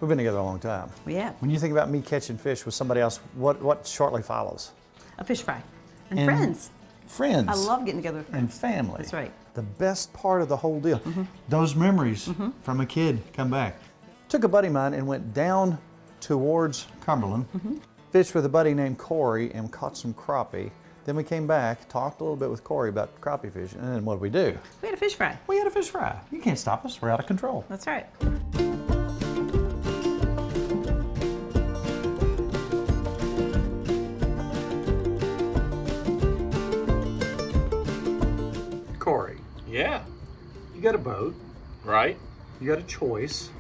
We've been together a long time. Yeah. When you think about me catching fish with somebody else, what shortly follows? A fish fry. And friends. Friends. I love getting together with friends. And family. That's right. The best part of the whole deal. Those memories from a kid come back. Took a buddy of mine and went down towards Cumberland, fished with a buddy named Corey and caught some crappie. Then we came back, talked a little bit with Corey about crappie fishing, and then what did we do? We had a fish fry. We had a fish fry. You can't stop us. We're out of control. That's right. Corey, Yeah. you got a boat. Right? You got a choice.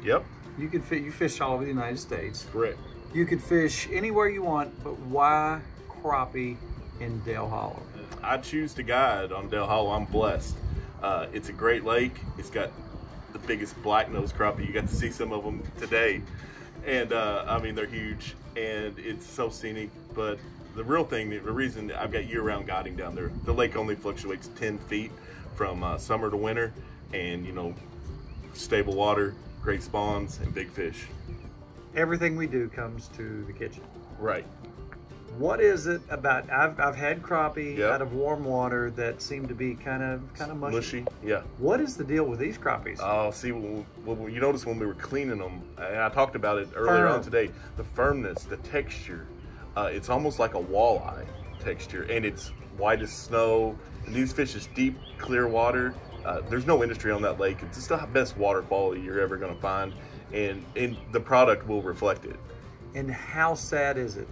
Yep. You could you fish all over the United States. Correct. You could fish anywhere you want, but why crappie in Dale Hollow? I choose to guide on Dale Hollow. I'm blessed. It's a great lake. It's got the biggest black-nosed crappie. You got to see some of them today. And I mean, they're huge and it's so scenic. But the real thing, the reason I've got year-round guiding down there, the lake only fluctuates 10 feet from summer to winter. And, you know, stable water, great spawns, and big fish. Everything we do comes to the kitchen. Right. What is it about? I've had crappie Yep. out of warm water that seem to be kind of mushy. Mushy, yeah. What is the deal with these crappies? Oh, see, well, you notice when we were cleaning them, and I talked about it earlier on today, the firmness, the texture, it's almost like a walleye texture, and it's white as snow. And these fish is deep, clear water. There's no industry on that lake. It's just the best water quality you're ever going to find, and the product will reflect it. And how sad is it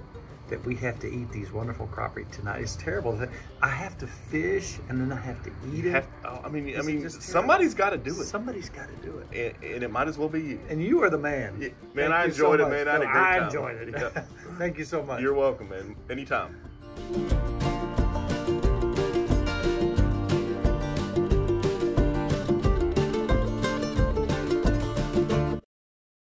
that we have to eat these wonderful crappie tonight? It's terrible. I have to fish and then I have to eat it. I mean, somebody's got to do it. Somebody's got to do it. And it might as well be you. And you are the man. Yeah, man, Thank I you enjoyed so it, man. much. I had a great time. I enjoyed it. Yeah. Thank you so much. You're welcome, man. Anytime.